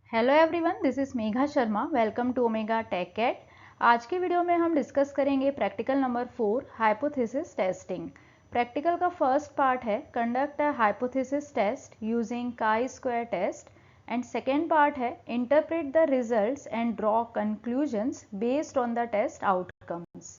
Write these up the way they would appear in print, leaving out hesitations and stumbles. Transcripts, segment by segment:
Hello everyone, this is Megha Sharma. Welcome to Omega Tech Cat. आज के video में हम डिस्कस करेंगे practical number 4 hypothesis testing. Practical का फर्स्ट पार्ट है conduct a hypothesis test using chi square test and second part है interpret the results and draw conclusions based on the test outcomes.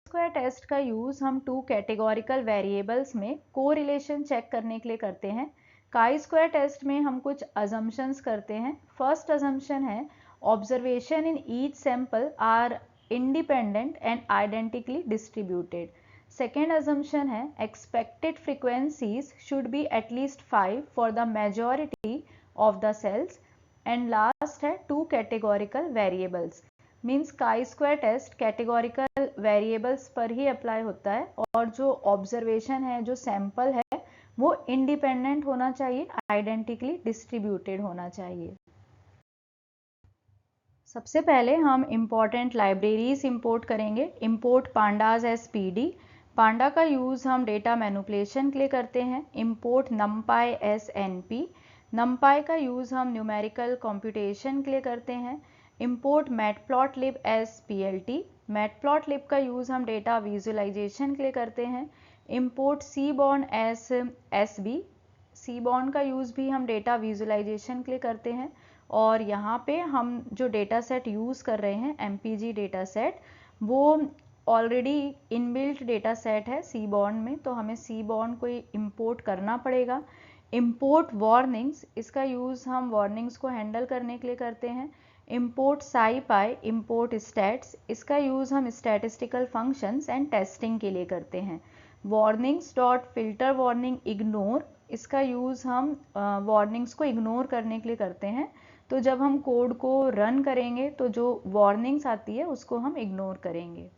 Square test का use हम two categorical variables में correlation check करने के लिए करते हैं। काई स्क्वायर टेस्ट में हम कुछ अजम्पशंस करते हैं। फर्स्ट अजम्पशन है observation in each sample are independent and identically distributed. Second assumption है expected frequencies should be at least 5 for the majority of the cells. And last है two categorical variables. Means chi square test categorical variables पर ही apply होता है और जो observation है, जो सैंपल है, वो इंडिपेंडेंट होना चाहिए, आइडेंटिकली डिस्ट्रीब्यूटेड होना चाहिए। सबसे पहले हम इंपॉर्टेंट लाइब्रेरीज इंपोर्ट करेंगे। Import pandas as pd. Panda का यूज़ हम डेटा मैनिपुलेशन के लिए करते हैं। Import numpy as np. Numpy का यूज़ हम न्यूमेरिकल कंप्यूटेशन के लिए करते हैं। Import matplotlib as plt. Matplotlib का यूज़ हम डेटा विजुअलाइजेशन के लिए करते हैं। Import seaborn as sb. Seaborn का यूज़ भी हम डेटा विजुअलाइजेशन के लिए करते हैं। और यहाँ पे हम जो डेटा सेट यूज़ कर रहे हैं एमपीजी डेटा सेट, वो ऑलरेडी इनबिल्ट डेटा सेट है सीबॉर्न में, तो हमें सीबॉर्न को इंपोर्ट करना पड़ेगा। इंपोर्ट वार्निंग्स, इसका यूज़ हम वार्निंग्स को हैंडल करने के लिए करते हैं। इंपोर्ट साईपाई, इंपोर्ट स्टैट्स, इसका यूज़ हम स्टैटिस्टिकल फंक्शंस एंड टेस्टिंग के लिए करते हैं। Warnings dot filter warning ignore, इसका यूज़ हम वार्निंग्स को इग्नोर करने के लिए करते हैं। तो जब हम कोड को रन करेंगे तो जो वार्निंग्स आती है उसको हम इग्नोर करेंगे।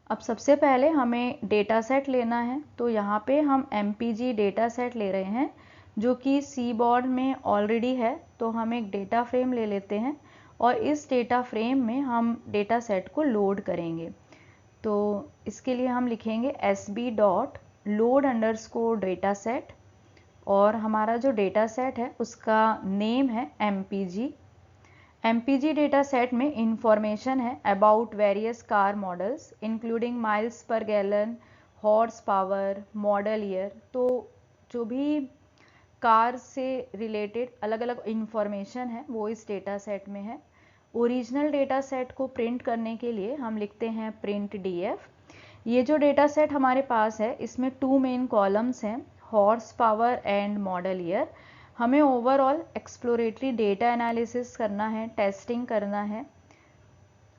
अब सबसे पहले हमें डेटा सेट लेना है, तो यहाँ पे हम एमपीजी डेटा सेट ले रहे हैं जो कि सीबॉर्न में ऑलरेडी है। तो हम एक डेटा फ्रेम ले लेते हैं और इस डेटा फ्रेम में हम डेटा सेट को लोड करेंगे। तो इसके लिए हम लिखेंगे sb dot load underscore data set और हमारा जो डेटा सेट है उसका नेम है MPG। MPG डेटा सेट में इंफॉर्मेशन है about various car models including miles per gallon, horse power, model year. तो जो भी कार से रिलेटेड अलग अलग इंफॉर्मेशन है वो इस डेटा सेट में है। ओरिजिनल डेटा सेट को प्रिंट करने के लिए हम लिखते हैं प्रिंट डीएफ। ये जो डेटा सेट हमारे पास है इसमें टू मेन कॉलम्स हैं, horse power and model year. हमें ओवरऑल एक्सप्लोरेटरी डेटा एनालिसिस करना है, टेस्टिंग करना है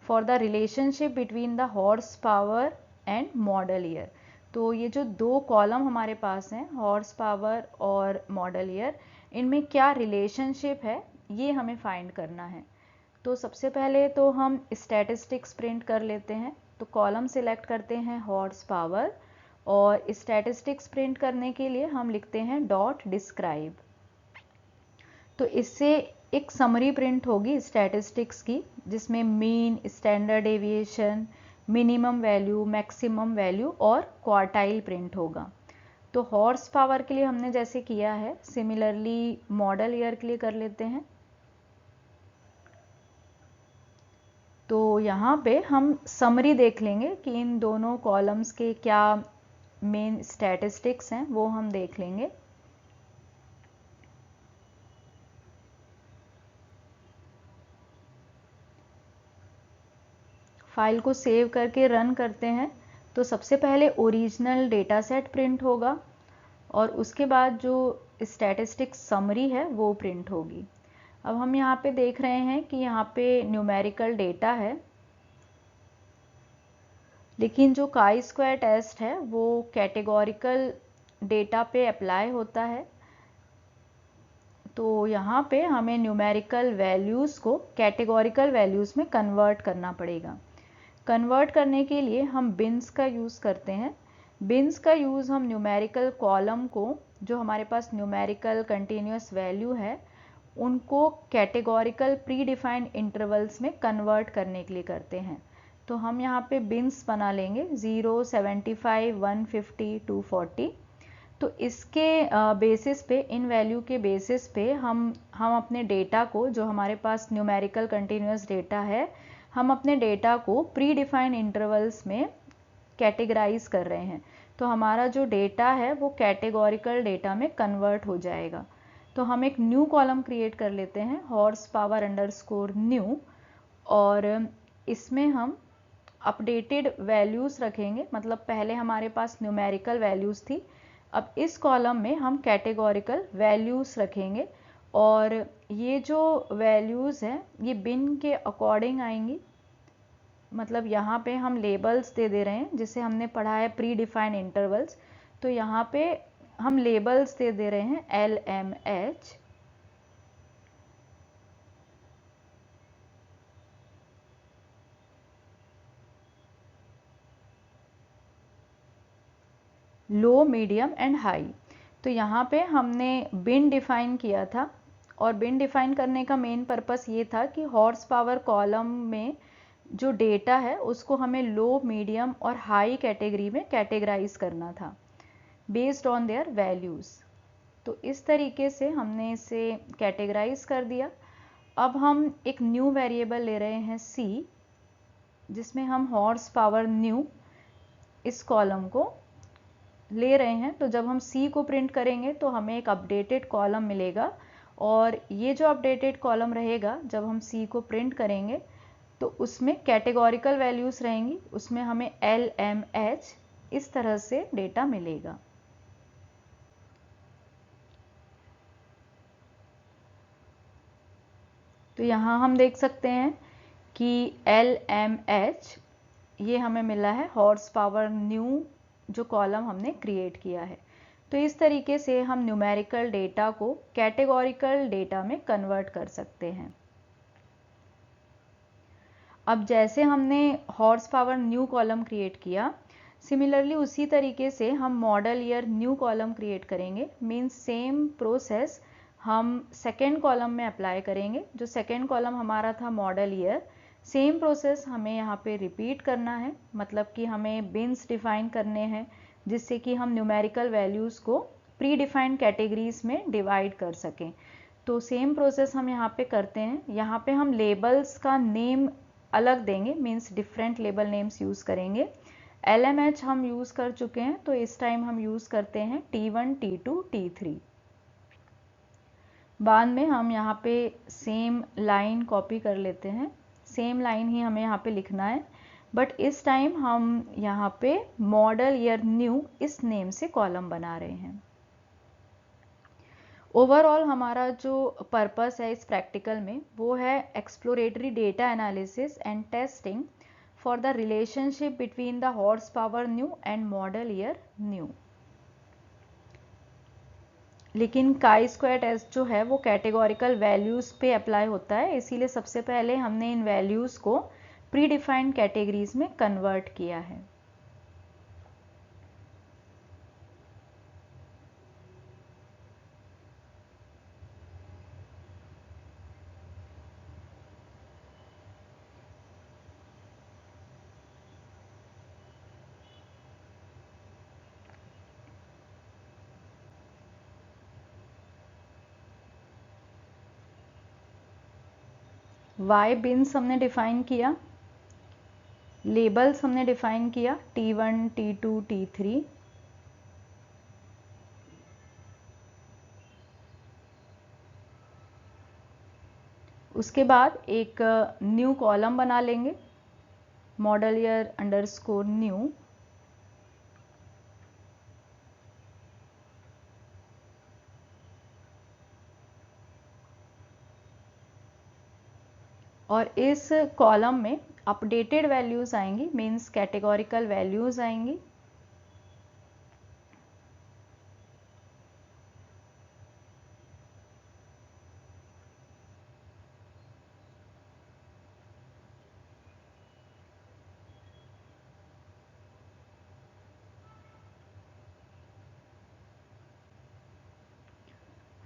for the relationship between the horse power and model year. तो ये जो दो कॉलम हमारे पास हैं, हॉर्स पावर और मॉडल ईयर, इनमें क्या रिलेशनशिप है ये हमें फाइंड करना है। तो सबसे पहले तो हम स्टैटिस्टिक्स प्रिंट कर लेते हैं। तो कॉलम सिलेक्ट करते हैं हॉर्स पावर और स्टैटिस्टिक्स प्रिंट करने के लिए हम लिखते हैं डॉट डिस्क्राइब। तो इससे एक समरी प्रिंट होगी स्टैटिस्टिक्स की, जिसमें mean, standard deviation, minimum value, maximum value और क्वार्टाइल प्रिंट होगा। तो हॉर्स पावर के लिए हमने जैसे किया है, सिमिलरली मॉडल ईयर के लिए कर लेते हैं। तो यहाँ पे हम समरी देख लेंगे कि इन दोनों कॉलम्स के क्या मेन स्टैटिस्टिक्स हैं, वो हम देख लेंगे। फाइल को सेव करके रन करते हैं। तो सबसे पहले ओरिजिनल डेटा सेट प्रिंट होगा और उसके बाद जो स्टैटिस्टिक्स समरी है वो प्रिंट होगी। अब हम यहाँ पे देख रहे हैं कि यहाँ पे न्यूमेरिकल डेटा है, लेकिन जो काई स्क्वायर टेस्ट है वो कैटेगोरिकल डेटा पे अप्लाई होता है। तो यहाँ पे हमें न्यूमेरिकल वैल्यूज़ को कैटेगोरिकल वैल्यूज़ में कन्वर्ट करना पड़ेगा। कन्वर्ट करने के लिए हम बिन्स का यूज़ करते हैं। बिन्स का यूज़ हम न्यूमेरिकल कॉलम को, जो हमारे पास न्यूमेरिकल कंटिन्यूस वैल्यू है, उनको कैटेगोरिकल प्री डिफाइंड इंटरवल्स में कन्वर्ट करने के लिए करते हैं। तो हम यहाँ पे बिन्स बना लेंगे 0, 75, 150, 240। तो इसके बेसिस पे, इन वैल्यू के बेसिस पे हम अपने डेटा को, जो हमारे पास न्यूमेरिकल कंटिन्यूस डेटा है, हम अपने डेटा को प्री डिफाइंड इंटरवल्स में कैटेगराइज कर रहे हैं। तो हमारा जो डेटा है वो कैटेगोरिकल डेटा में कन्वर्ट हो जाएगा। तो हम एक न्यू कॉलम क्रिएट कर लेते हैं, हॉर्स पावर अंडरस्कोर न्यू, और इसमें हम अपडेटेड वैल्यूज़ रखेंगे। मतलब पहले हमारे पास न्यूमेरिकल वैल्यूज़ थी, अब इस कॉलम में हम कैटेगोरिकल वैल्यूज़ रखेंगे, और ये जो वैल्यूज़ हैं ये बिन के अकॉर्डिंग आएंगी। मतलब यहाँ पे हम लेबल्स दे रहे हैं, जिसे हमने पढ़ा है प्री डिफाइंड इंटरवल्स। तो यहाँ पे हम लेबल्स दे रहे हैं LMH, low, medium and high. तो यहाँ पे हमने बिन डिफाइन किया था, और बिन डिफाइन करने का मेन पर्पस ये था कि हॉर्स पावर कॉलम में जो डेटा है उसको हमें लो, मीडियम और हाई कैटेगरी में कैटेगराइज करना था बेस्ड ऑन देयर वैल्यूज़। तो इस तरीके से हमने इसे कैटेगराइज कर दिया। अब हम एक न्यू वेरिएबल ले रहे हैं C, जिसमें हम हॉर्स पावर न्यू इस कॉलम को ले रहे हैं। तो जब हम C को प्रिंट करेंगे तो हमें एक अपडेटेड कॉलम मिलेगा, और ये जो अपडेटेड कॉलम रहेगा जब हम C को प्रिंट करेंगे तो उसमें कैटेगोरिकल वैल्यूज़ रहेंगी, उसमें हमें LMH इस तरह से डेटा मिलेगा। तो यहाँ हम देख सकते हैं कि LMH ये हमें मिला है हॉर्स पावर न्यू जो कॉलम हमने क्रिएट किया है। तो इस तरीके से हम न्यूमेरिकल डेटा को कैटेगोरिकल डेटा में कन्वर्ट कर सकते हैं। अब जैसे हमने horse power new column create किया, सिमिलरली उसी तरीके से हम model year new column create करेंगे। मीन्स सेम प्रोसेस हम सेकेंड कॉलम में अप्लाई करेंगे। जो सेकेंड कॉलम हमारा था मॉडल ईयर, सेम प्रोसेस हमें यहाँ पे रिपीट करना है। मतलब कि हमें बिन्स डिफाइन करने हैं, जिससे कि हम न्यूमेरिकल वैल्यूज़ को प्री डिफाइंड कैटेगरीज में डिवाइड कर सकें। तो सेम प्रोसेस हम यहाँ पे करते हैं। यहाँ पे हम लेबल्स का नेम अलग देंगे, means different label names use करेंगे। LMH हम यूज़ कर चुके हैं, तो इस टाइम हम यूज़ करते हैं T1, T2, T3। बाद में हम यहाँ पे सेम लाइन कॉपी कर लेते हैं, सेम लाइन ही हमें यहाँ पे लिखना है, बट इस टाइम हम यहाँ पे मॉडल ईयर न्यू इस नेम से कॉलम बना रहे हैं। ओवरऑल हमारा जो पर्पस है इस प्रैक्टिकल में वो है exploratory data analysis and testing for the relationship between the horse power new and model year new. लेकिन काई स्क्वायर टेस्ट जो है वो कैटेगोरिकल वैल्यूज़ पे अप्लाई होता है, इसीलिए सबसे पहले हमने इन वैल्यूज़ को प्री डिफाइंड कैटेगरीज में कन्वर्ट किया है। वाई बिन्स हमने डिफाइन किया, लेबल्स हमने डिफाइन किया T1, T2, T3। उसके बाद एक न्यू कॉलम बना लेंगे, मॉडल ईयर अंडरस्कोर न्यू। और इस कॉलम में अपडेटेड वैल्यूज़ आएंगी, मीन्स कैटेगोरिकल वैल्यूज़ आएंगी।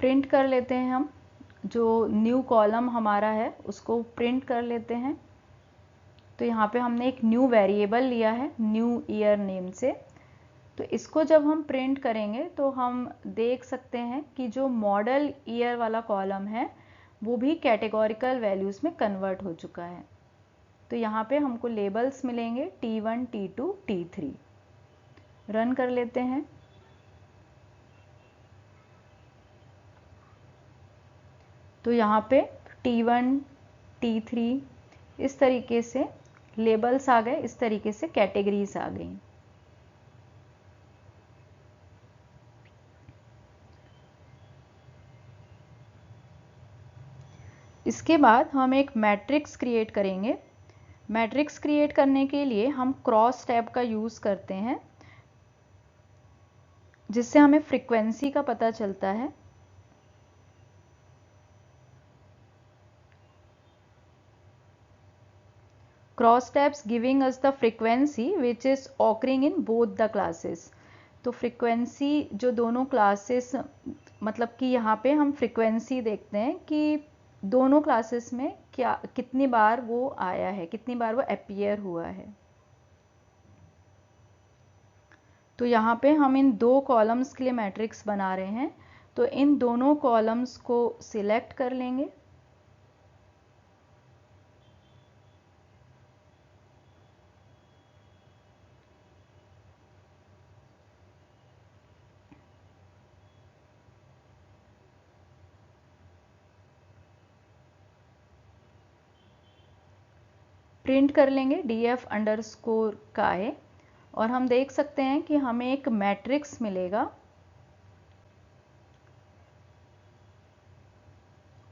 प्रिंट कर लेते हैं हम, जो न्यू कॉलम हमारा है उसको प्रिंट कर लेते हैं। तो यहाँ पे हमने एक न्यू वेरिएबल लिया है न्यू ईयर नेम से। तो इसको जब हम प्रिंट करेंगे तो हम देख सकते हैं कि जो मॉडल ईयर वाला कॉलम है वो भी कैटेगोरिकल वैल्यूज़ में कन्वर्ट हो चुका है। तो यहाँ पे हमको लेबल्स मिलेंगे T1, T2, T3। रन कर लेते हैं। तो यहाँ पे T1, T3 इस तरीके से लेबल्स आ गए, इस तरीके से कैटेगरीज आ गई। इसके बाद हम एक मैट्रिक्स क्रिएट करेंगे। मैट्रिक्स क्रिएट करने के लिए हम क्रॉस टैब का यूज़ करते हैं, जिससे हमें फ्रीक्वेंसी का पता चलता है। Cross tabs giving us the frequency which is occurring in both the classes. तो फ्रीक्वेंसी जो दोनों क्लासेस, मतलब कि यहाँ पे हम फ्रीक्वेंसी देखते हैं कि दोनों क्लासेस में क्या कितनी बार वो आया है, कितनी बार वो अपीयर हुआ है। तो यहाँ पे हम इन दो कॉलम्स के लिए मैट्रिक्स बना रहे हैं, तो इन दोनों कॉलम्स को सिलेक्ट कर लेंगे। प्रिंट कर लेंगे df अंडरस्कोर काय, और हम देख सकते हैं कि हमें एक मैट्रिक्स मिलेगा।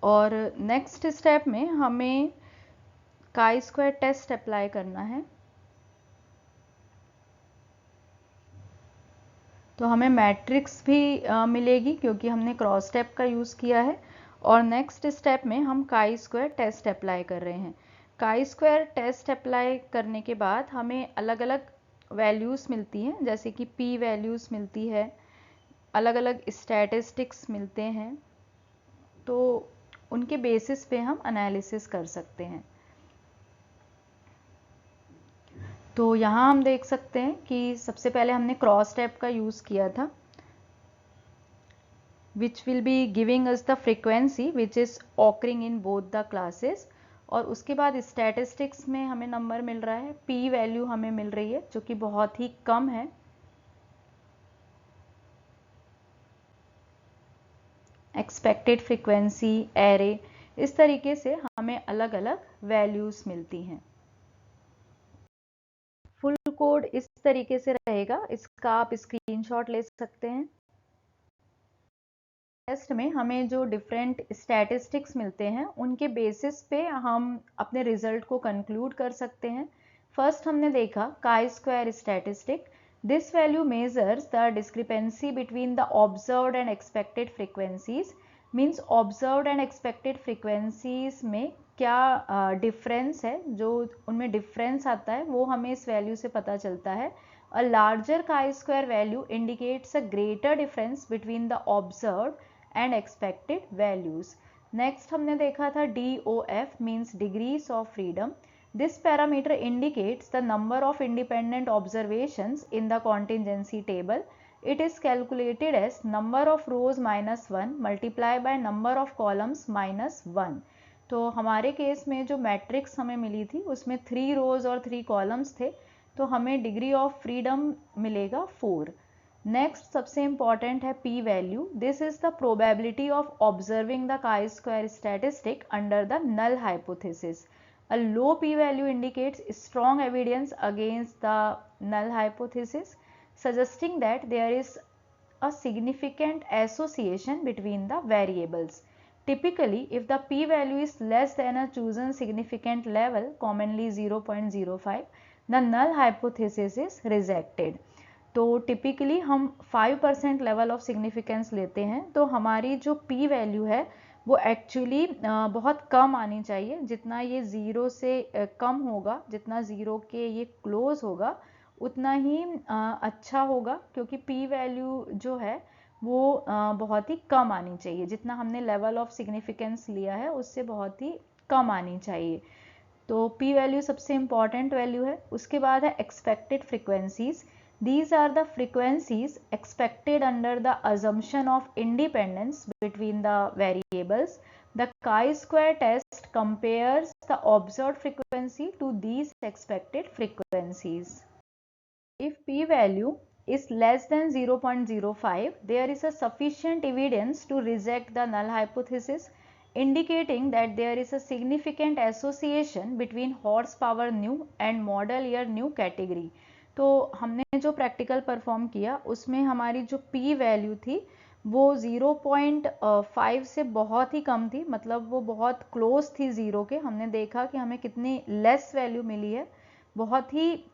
और नेक्स्ट स्टेप में हमें काई स्क्वायर टेस्ट अप्लाई करना है। तो हमें मैट्रिक्स भी मिलेगी क्योंकि हमने क्रॉस टैब का यूज़ किया है। और नेक्स्ट स्टेप में हम काई स्क्वायर टेस्ट अप्लाई कर रहे हैं। काई स्क्वायर टेस्ट अप्लाई करने के बाद हमें अलग अलग वैल्यूज़ मिलती हैं, जैसे कि p वैल्यूज़ मिलती है, अलग अलग स्टैटिस्टिक्स मिलते हैं। तो उनके बेसिस पे हम एनालिसिस कर सकते हैं। तो यहाँ हम देख सकते हैं कि सबसे पहले हमने क्रॉस टैब का यूज़ किया था, which will be giving us the frequency which is occurring in both the classes। और उसके बाद स्टैटिस्टिक्स में हमें नंबर मिल रहा है, p वैल्यू हमें मिल रही है जो कि बहुत ही कम है। एक्सपेक्टेड फ्रीक्वेंसी, एरे, इस तरीके से हमें अलग अलग वैल्यूज़ मिलती हैं। फुल कोड इस तरीके से रहेगा, इसका आप स्क्रीनशॉट ले सकते हैं। टेस्ट में हमें जो डिफरेंट स्टैटिस्टिक्स मिलते हैं उनके बेसिस पे हम अपने रिजल्ट को कंक्लूड कर सकते हैं। फर्स्ट हमने देखा काई square statistic. This value measures the discrepancy between the observed and expected frequencies. Means observed and expected frequencies में क्या डिफरेंस है, जो उनमें डिफरेंस आता है वो हमें इस वैल्यू से पता चलता है। A larger chi-square value indicates a greater difference between the observed and expected values. Next हमने देखा था DOF means degrees of freedom. This parameter indicates the number of independent observations in the contingency table. It is calculated as number of rows minus 1 multiplied by number of columns minus 1. तो हमारे case में जो matrix हमें मिली थी उसमें 3 रोज और 3 columns थे, तो हमें डिग्री ऑफ फ्रीडम मिलेगा 4। नेक्स्ट सबसे इंपॉर्टेंट है p value. This is the probability of observing the chi square statistic under the null hypothesis. A low p value indicates strong evidence against the null hypothesis, suggesting that there is a significant association between the variables. Typically, if the p-value is less than a chosen significant level, commonly 0.05, the null hypothesis is rejected. तो typically हम 5% level of significance लेते हैं, तो हमारी जो p value है वो actually बहुत कम आनी चाहिए। जितना ये ज़ीरो से कम होगा, जितना ज़ीरो के ये क्लोज होगा, उतना ही अच्छा होगा, क्योंकि p वैल्यू जो है वो बहुत ही कम आनी चाहिए। जितना हमने लेवल ऑफ सिग्निफिकेंस लिया है उससे बहुत ही कम आनी चाहिए। तो p वैल्यू सबसे इम्पॉर्टेंट वैल्यू है। उसके बाद है expected frequencies. These are the frequencies expected under the assumption of independence between the variables. The chi-square test compares the observed frequency to these expected frequencies. If p-value is less than 0.05, there is a sufficient evidence to reject the null hypothesis, indicating that there is a significant association between horsepower nu and model year nu category. तो हमने जो practical perform किया उसमें हमारी जो p value थी वो 0.5 से बहुत ही कम थी, मतलब वो बहुत क्लोज थी ज़ीरो के। हमने देखा कि हमें कितनी लेस वैल्यू मिली है, बहुत ही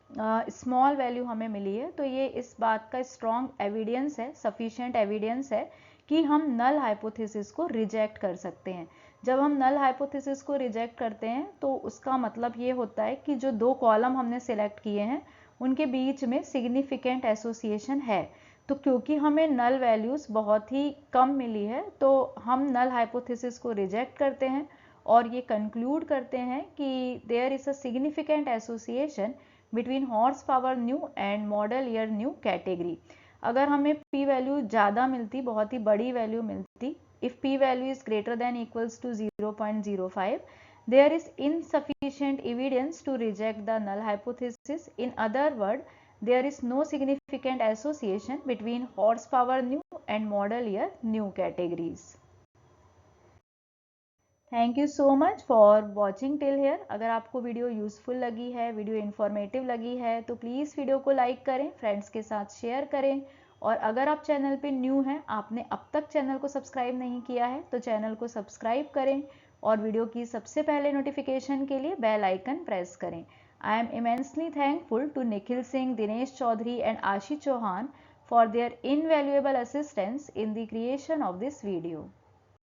स्मॉल वैल्यू हमें मिली है। तो ये इस बात का स्ट्रॉन्ग एविडेंस है, सफिशिएंट एविडेंस है कि हम नल हाइपोथेसिस को रिजेक्ट कर सकते हैं। जब हम नल हाइपोथेसिस को रिजेक्ट करते हैं तो उसका मतलब ये होता है कि जो दो कॉलम हमने सिलेक्ट किए हैं उनके बीच में सिग्निफिकेंट एसोसिएशन है। तो क्योंकि हमें नल वैल्यूज़ बहुत ही कम मिली है तो हम नल हाइपोथेसिस को रिजेक्ट करते हैं और ये कंक्लूड करते हैं कि there is a significant association between horse power new and model year new category. अगर हमें p वैल्यू ज़्यादा मिलती, बहुत ही बड़ी वैल्यू मिलती, if p value is greater than equals to 0.05, there is insufficient evidence to reject the null hypothesis. In other words, there is no significant association between horsepower new and model year new categories. Thank you so much for watching till here. अगर आपको video useful लगी है, video informative लगी है तो please video को like करें, friends के साथ शेयर करें। और अगर आप चैनल पे न्यू हैं, आपने अब तक चैनल को सब्सक्राइब नहीं किया है तो चैनल को सब्सक्राइब करें और वीडियो की सबसे पहले नोटिफिकेशन के लिए बेल आइकन प्रेस करें। I am immensely thankful to Nikhil Singh, Dinesh Chaudhary and Ashish Chauhan for their invaluable assistance in the creation of this video.